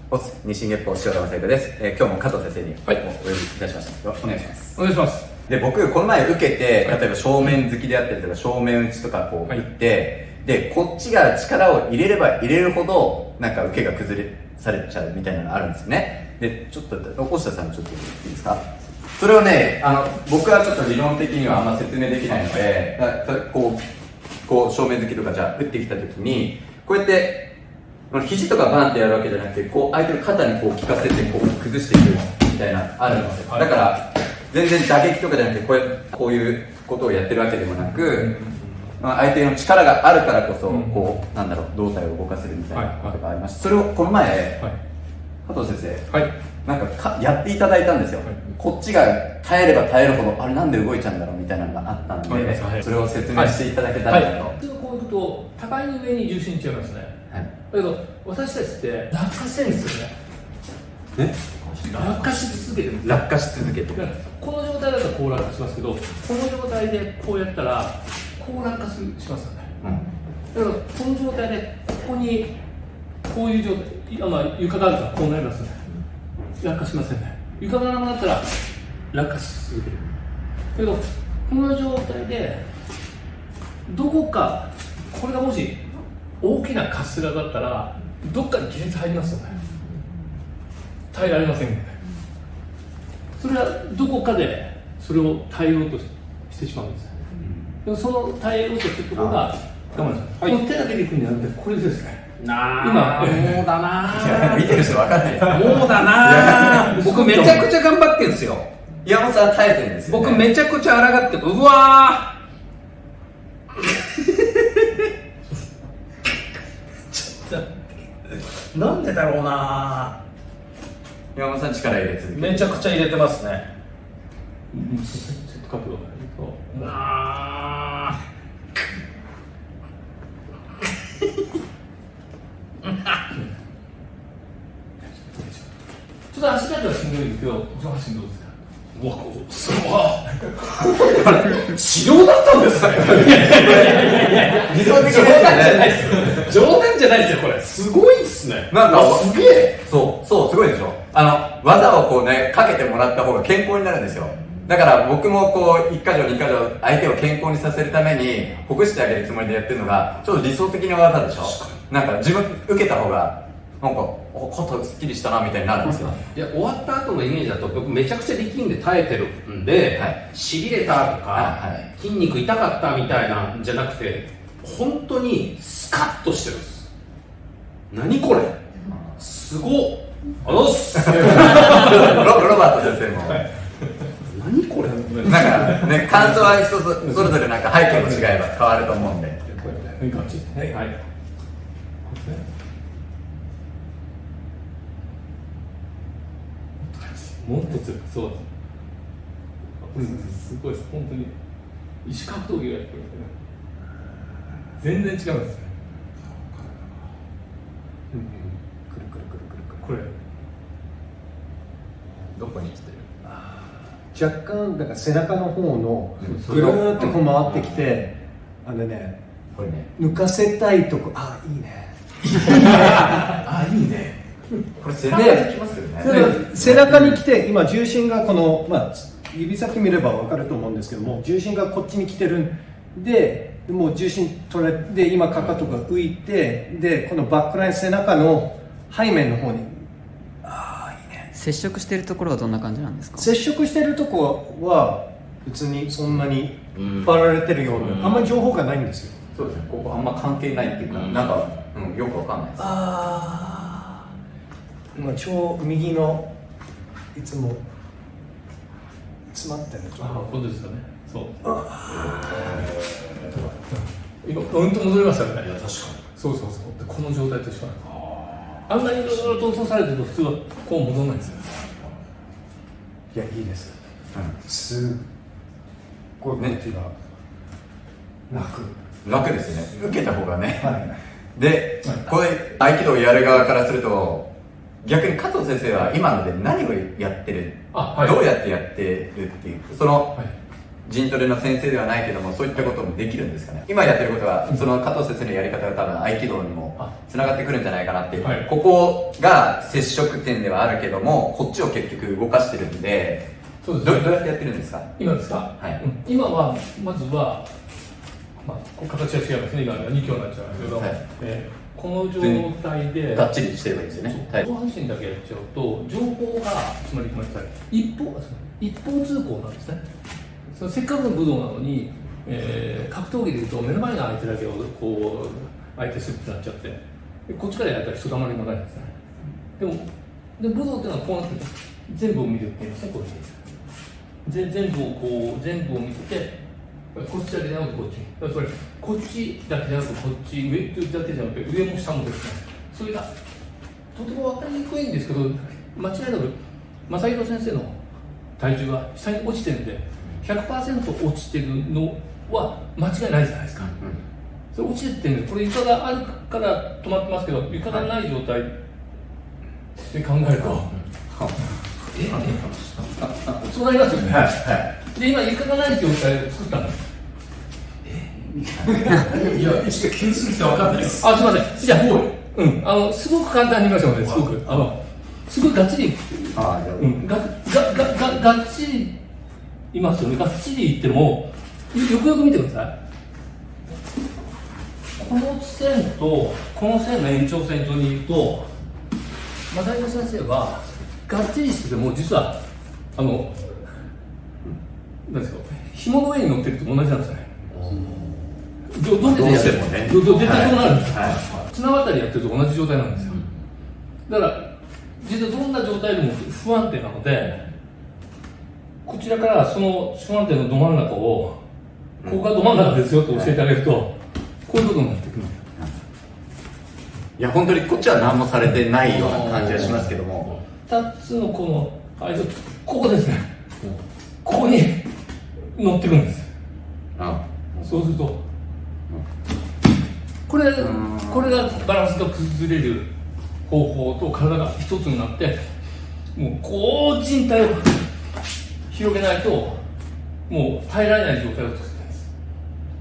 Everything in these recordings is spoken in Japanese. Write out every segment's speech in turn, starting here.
ボス日進月歩塩田正彦です。今日も加藤先生にお呼びいたしました。お願いします。お願いします。で、僕この前受けて、例えば正面突きであったりとか正面打ちとかこう打って、でこっちが力を入れれば入れるほどなんか受けが崩れされちゃうみたいなのがあるんですよね。で、ちょっと押田さんちょっといいですか。それをね、僕はちょっと理論的にはあんま説明できないので、こう正面突きとかじゃあ打ってきた時にこうやって肘とかバンってやるわけじゃなくて、こう相手の肩にこう効かせてこう崩していくみたいなあるんですよ。だから全然打撃とかじゃなくてこういうことをやってるわけでもなく、相手の力があるからこそこうなんだろう、胴体を動かせるみたいなことがありました。それをこの前加藤先生、なんかやっていただいたんですよ。こっちが耐えれば耐えるほどあれなんで動いちゃうんだろうみたいなのがあったんで、それを説明していただけたらなと。普通こういうと高い上に重心違いますね。だけど私たちって落下してるんですよね。落下し続けてるんです。落下し続けてる。この状態だとこう落下しますけど、この状態でこうやったらこう落下しますよね。だからこの状態でここにこういう状態、床があるからこうなりますね。落下しませんね。床がなくなったら落下し続ける。だけどこの状態でどこかこれがもし大きなカスラだったらどっかに亀裂入りますよね。耐えられませんよね。それはどこかでそれを耐えようとしてしまうんです。でもその耐えようとしてるところが我慢します。この手だけでいくんじゃなくてこれですね。今もうだな見てる人分かんないです。もうだな僕めちゃくちゃ頑張ってんすよ。岩本さん耐えてるんですよ、ね、僕めちゃくちゃ抗ってうわちょっとなんでだろうな。岩本さん力入れ続けてめちゃくちゃ入れてますね。ちょっと角度がないとちょっと足だけはしんどいんですけど、上半身どうですか。うわ、すごい治療だったんですかね。理想的ですよね。冗談じゃないですよ、これすごいっすね。なんかすげえ。そうすごいでしょ。技をこうねかけてもらった方が健康になるんですよ。だから僕もこう1箇条2箇条相手を健康にさせるためにほぐしてあげるつもりでやってるのがちょっと理想的な技でしょ。なんか自分受けた方がなんか肩すっきりしたなみたいになるんですよ。いや終わった後のイメージだと僕めちゃくちゃ力んで耐えてるんで、しびれたとか、筋肉痛かったみたいなんじゃなくて本当にスカッとしてるんです。何これすごっ。ロバート先生も、何これなんかね、感想は人それぞれなんか背景の違いは変わると思うんで、いい感じ。もっと強く、そうです。すごいです、本当に。石格闘技がやってるんですね。全然違うんですね。くるくるくるくるくる。これ。どこに来てる？若干だから背中の方のぐるーってこう回ってきて、これね抜かせたいとこ、いいね。いいね。これ背中にきますよね。背中に来て今重心がこの指先見れば分かると思うんですけども、重心がこっちに来てるんで、もう重心取れで今かかとが浮いて、でこのバックライン背中の背面の方に。接触しているところはどんな感じなんですか。接触しているところは別にそんなに引っ張られてるような、あんまり情報がないんですよ。そうですね。ここあんま関係ないっていうか、なんか、よくわかんないです。今超右のいつも詰まってるところ。ここですかね。そう。今うんと戻りましたね。いや確かに。そう。でこの状態と一緒なんです。あんなにずっと落とされてると普通はこう戻らないんですよ。いや、いいです。すっごいね、楽ですね。受けた方がね。で、これ合気道をやる側からすると、逆に加藤先生は今ので何をやってる、どうやってやってるっていう、陣トレの先生ではないけども、そういったこともできるんですかね。今やってることは、その加藤先生のやり方が多分合気道にもつながってくるんじゃないかなっていう、はい、ここが接触点ではあるけども、こっちを結局動かしてるんで、そうですね、どうやってやってるんですか今ですか、はい、今はまずは、形は違いますね、今は2強になっちゃうんですけど、はい、この状態でがっちりしてればいいですよね。上半身だけやっちゃうと情報が、つまりごめんなさい、一方通行なんですね。そのせっかくの武道なのに、格闘技でいうと目の前の相手だけをこう相手するってなっちゃって、こっちからやったら人だまりがないんですね。で武道っていうのはこうなって全部を見るっていうんですね。こう全部を見てて、こっちだけじゃなくてこっち、だからこっちだけじゃなくてこっち、上だけじゃなくて上も下もですね、それがとても分かりにくいんですけど、間違いなく正弘先生の体重が下に落ちてるんで 100% 落ちてるのは間違いないじゃないですか、それ落ちてってるんで、これ床があるから止まってますけど、床がない状態で考えると、そうなりますよね。はい、で今床がない状態を作ったんです。いや、一応急すぎて分かんないです。すみません。じゃあ、すごく簡単に言いましょうね。すごくすごいがっちり、がっちりいますよね。がっちり言ってもよくよく見てください。この線とこの線の延長線上にいると、正弘先生はがっちりしてても実はなんですか、紐の上に乗ってると同じなんですよね。どうしてもね、絶対そうなるんですよ。綱渡りやってると同じ状態なんですよ。だから実はどんな状態でも不安定なので、こちらからその不安定のど真ん中を、ここがど真ん中ですよと教えてあげると、こういうことになってくる。いや本当にこっちは何もされてないような感じがしますけども、2つのこの間、ここですね、ここに乗ってくるんです。そうするとこれがバランスが崩れる方法と、体が一つになって、もうこう人体を広げないともう耐えられない状態を作ってるんです。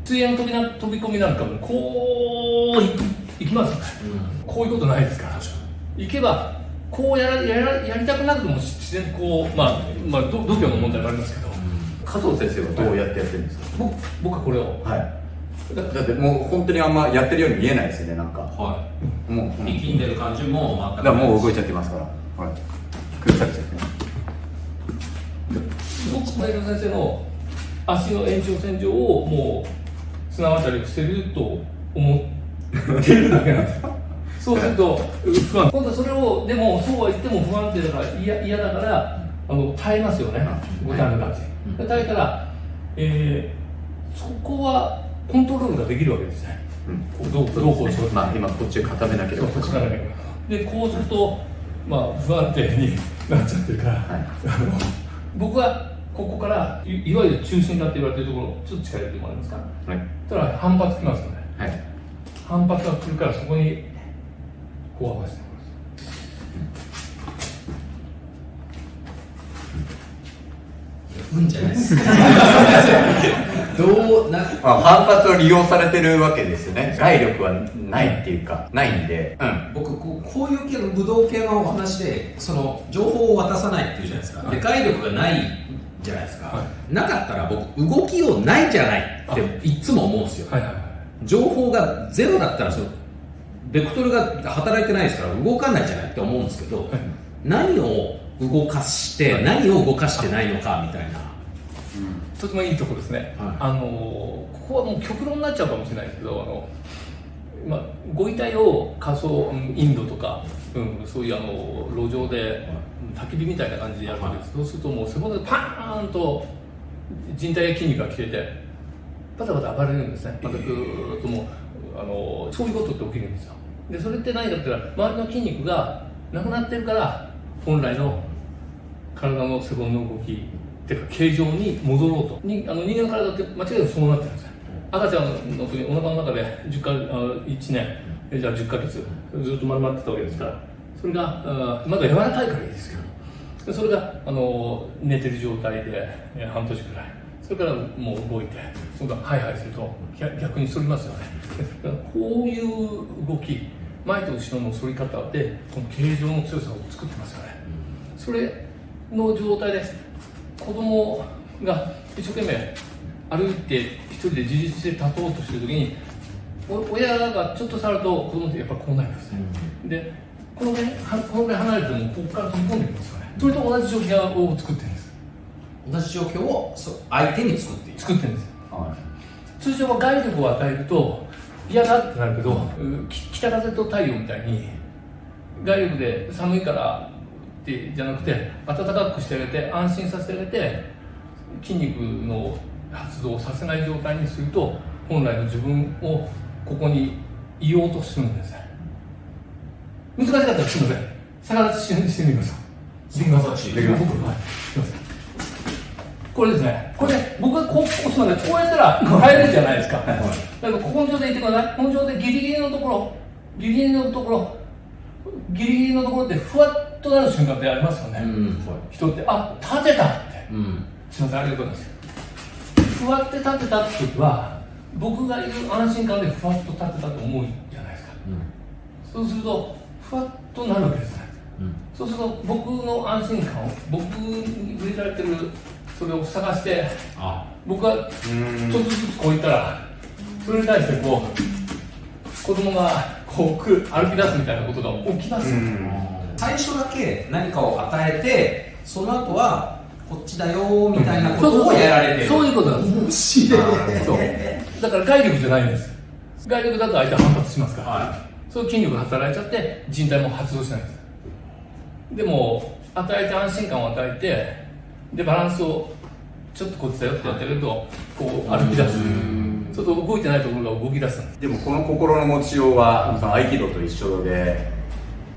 水泳の飛び込みなんかもこう行きますよね、こういうことないですから。行けばこうやりたくなくても自然にこう、度胸の問題がありますけど、加藤先生はどうやってやってるんですか？僕はこれを、だってもう本当にあんまやってるように見えないですよね、なんか。もう力んでる感じも全くもう動いちゃってますから。崩されちゃってます。僕正弘先生の足の延長線上をもう綱渡りをしてると思ってるだけなんですよ。そうすると不安。今度それをでもそうは言っても不安定だから嫌だから耐えますよね。ごたんな感じ。耐えたら、そこはコントロールができるわけですね。どうこうしよう。今こっちを固めなければ。でこうすると不安定になっちゃってるから、僕はここからいわゆる中心だって言われてるところちょっと近寄ってもらえますか。ただ反発きますよね。反発が来るからそこにこう合わせてます。じゃないですか。反発を利用されてるわけですよね。外力はないっていうか、ないんで、僕こういう系の武道系のお話で、その情報を渡さないっていうじゃないですか。で外力がないじゃないですか。なかったら僕動きようないじゃないっていつも思うんですよ。情報がゼロだったらベクトルが働いてないですから動かないじゃないって思うんですけど、何を動かして何を動かしてないのかみたいな。とてもいいところですね。ここはもう極論になっちゃうかもしれないですけど、ご遺体を火葬、インドとか、そういう路上で焚き火みたいな感じでやるわけです。そうするともう背骨でパーンと人体や筋肉が切れてバタバタ暴れるんですね。またぐーっともうそういうことって起きるんですよ。でそれって何かって言ったら、周りの筋肉がなくなってるから本来の体の背骨の動きっていうか形状に戻ろうと。人間の体って間違いなくそうなってるんですよ。赤ちゃんの時お腹の中で1年じゃあ10ヶ月ずっと丸まってたわけですから、それがまだ柔らかいからいいですけど、それが寝てる状態で半年くらい、それからもう動いて、それからハイハイすると逆に反りますよね。だからこういう動き、前と後ろの反り方でこの形状の強さを作ってますよね。それの状態で子供が一生懸命歩いて一人で自立で立とうとしてる時に、親がちょっと触ると子供ってやっぱこうなりますね。でこのぐらい離れてもここから飛び込んできますよね。それと同じ状況を作ってるんです。同じ状況を相手に作っている。作ってるんです。通常は外力を与えると嫌だってなるけど、北風と太陽みたいに外力で寒いからってじゃなくて、暖かくしてあげて安心させてあげて筋肉の発動をさせない状態にすると、本来の自分をここにいようとするんです。難しかったらすみません、逆立ちしてみましょう。できます。はい、できます。これですね、これね、僕がこうするので、こうやったら変えるじゃないですか。だからここの状態でいってください。この状態ギリギリのところ、ギリギリのところってふわっとなる瞬間ってありますよね。人って、あ、立てたって。すみません、ありがとうございます。ふわって立てたって時は、僕が言う安心感でふわっと立てたと思うじゃないですか。そうすると、ふわっとなるわけですね。そうすると、僕の安心感を、僕に植えられてるそれを探して、僕がちょっとずつこういったら、それに対してこう子供がこう歩き出すみたいなことが起きます。最初だけ何かを与えて、その後はこっちだよみたいなことをやられてる。そういうことなんです。そうだから外力じゃないんです。外力だと相手は反発しますから、そういう筋力が働いちゃって人体も発動しないんです。でも与えて安心感を与えて、でバランスをちょっとこっちだよってやってるとこう歩き出す。ちょっと動いてないところが動き出すんです。でもこの心の持ちようはその合気道と一緒で、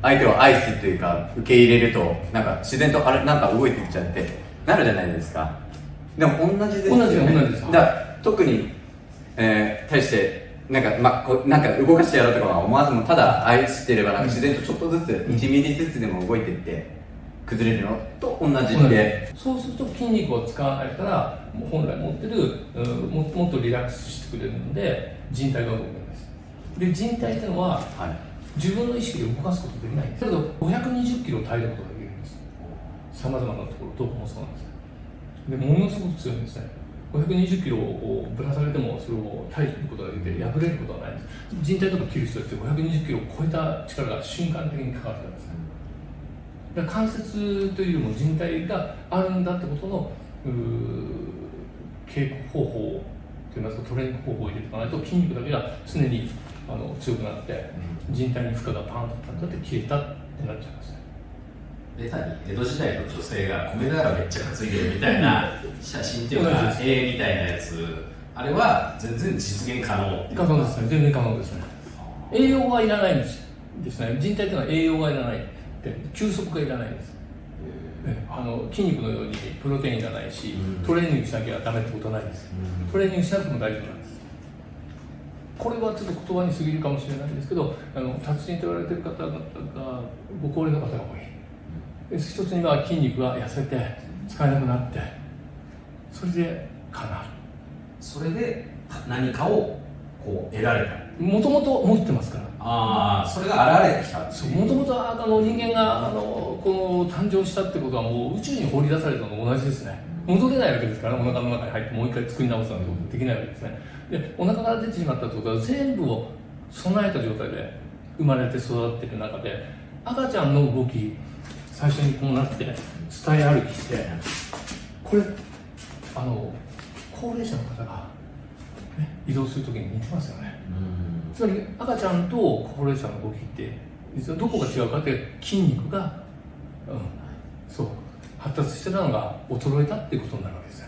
相手を愛すというか受け入れるとなんか自然とあれなんか動いていっちゃってなるじゃないですか。でも同じですよね。同じです。だから特に、対してなんか動かしてやろうとかは思わずも、ただ愛してればなんか自然とちょっとずつ1ミリずつでも動いていって崩れるのと同じで、そうすると筋肉を使わないから本来持ってるもっとリラックスしてくれるので人体が動くんです。で人体っていうのは、自分の意識で動かすことできないんです。だけど520キロ耐えることができるんです。さまざまなところ、どこもそうなんです。でものすごく強いんですね。520キロをぶら下げてもそれを耐えることができて破れることはないんです。人体とか切る人って520キロを超えた力が瞬間的にかかってるんですね。だから関節というよりも人体があるんだってことの稽古方法といいますかトレーニング方法を入れておかないと筋肉だけが常に強くなって人体に負荷がパンと当たって消えたってなっちゃいますね。ベタに江戸時代の女性が米俵めっちゃ担いでるみたいな写真っていうか絵みたいなやつ、あれは全然実現可能。可能ですね。全然可能ですね。栄養はいらないんですね。人体というのは栄養がいらない。休息がいらないんです。筋肉のようにプロテインいらないし、トレーニングしなきゃダメってことはないんです。トレーニングしなくても大丈夫なんです。これはちょっと言葉に過ぎるかもしれないんですけど、達人と言われている方々がご高齢の方が多い。一つには筋肉が痩せて使えなくなって、それでかなる。それで何かをこう得られた。もともと持ってますから。それが現れてきた。もともと人間がこの誕生したってことはもう宇宙に放り出されたのと同じですね。戻れないわけですから、お腹の中に入ってもう一回作り直すなんてことできないわけですね。でお腹から出てしまったってことは全部を備えた状態で生まれて育っていく中で、赤ちゃんの動き最初にこうなって伝え歩きして、これ高齢者の方が、移動するときに似てますよね。つまり赤ちゃんと高齢者の動きって実はどこが違うかって筋肉が、そう発達してたのが衰えたっていうことになるわけですよ。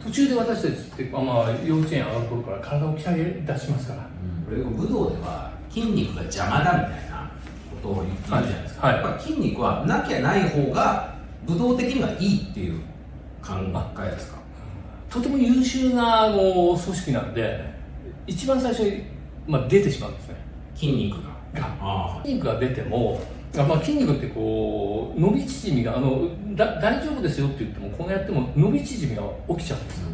途中で私たちって、幼稚園上がる頃から体を鍛え出しますから、これ武道では筋肉が邪魔だみたいなことを言ってるじゃないですか。やっぱ筋肉はなきゃない方が武道的にはいいっていう考えですか。とても優秀な組織なんで一番最初に、出てしまうんですね。筋肉筋肉が出ても、筋肉ってこう伸び縮みが大丈夫ですよって言ってもこうやっても伸び縮みが起きちゃうんですよ。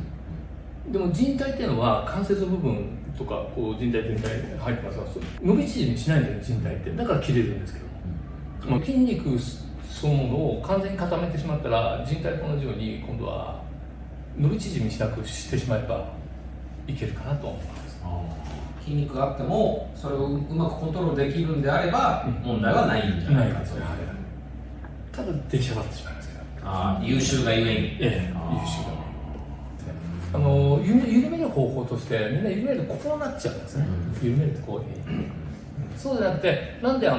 でも靭帯っていうのは関節部分とかこう靭帯全体に入ってますが、伸び縮みしないんだよね、靭帯って。だから切れるんですけども、筋肉そのものを完全に固めてしまったら、靭帯と同じように今度は伸び縮みしなくしてしまえばいけるかなと思います。筋肉があってもそれをうまくコントロールできるんであれば問題はないんじゃないかと。ただ出来上がってしまいますけど、優秀がゆえに、優秀が緩める方法としてみんな緩めるとこうなっちゃうんですね、緩めるとこういうふうに、そうじゃなくて、なんで中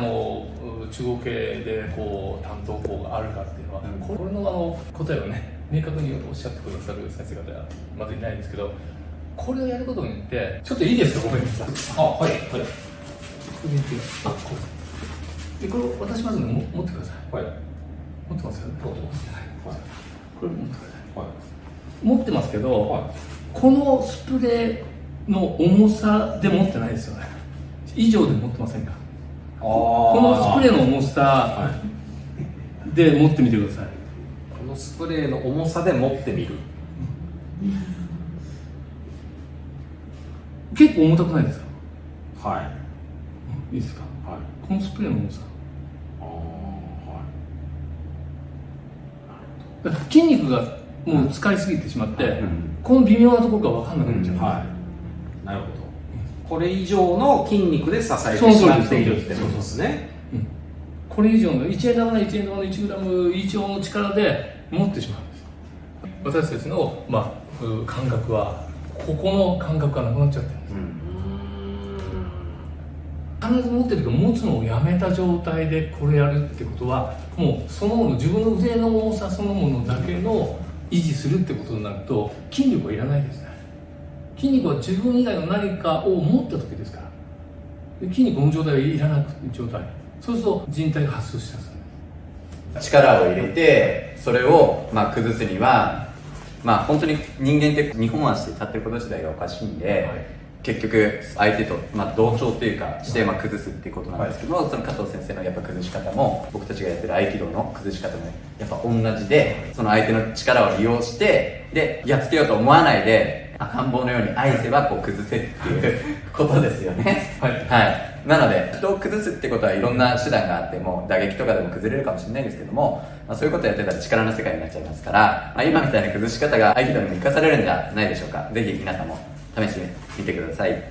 国系でこう担当校があるかっていうのは、これの答えをね明確におっしゃってくださる先生方はまだいないんですけど、これをやることによって、ちょっといいですか、ごめんなさい。はいはい。でこれを私まず持ってください。はい。持ってますよね。持ってます。はい。これ持ってください。はい。持ってますけど、はい、このスプレーの重さで持ってないですよね。以上で持ってませんか。このスプレーの重さで持ってみてください。このスプレーの重さで持ってみる。結構重たくないですか。はい。いいですか。はい。このスプレーの重さ。だから筋肉がもう使いすぎてしまって、この微妙なところが分かんなくなっちゃう。はい。なるほど。これ以上の筋肉で支えてしまっているってことですね。これ以上の1円玉の1円玉の1グラム以上の力で持ってしまうんです。私たちの、感覚はここの感覚がなくなっちゃってるんです。必ず持ってるけど持つのをやめた状態でこれやるってことは、もうそのもの自分の腕の重さそのものだけの維持するってことになると筋力はいらないですね。筋肉は自分以外の何かを持った時ですから。筋肉の状態はいらなくて状態。そうすると靭帯が発生したんです。力を入れてそれを崩すには本当に人間って2本足で立ってること自体がおかしいんで、結局相手と同調っていうかして崩すっていうことなんですけど、その加藤先生のやっぱ崩し方も僕たちがやってる合気道の崩し方もやっぱ同じで、その相手の力を利用してでやっつけようと思わないで赤ん坊のように愛せばこう崩せっていうことですよね。はい。なので人を崩すってことはいろんな手段があって、もう打撃とかでも崩れるかもしれないですけども、そういうことやってたら力の世界になっちゃいますから、今みたいな崩し方が合気道にも活かされるんじゃないでしょうか。ぜひ皆さんも試してみてください。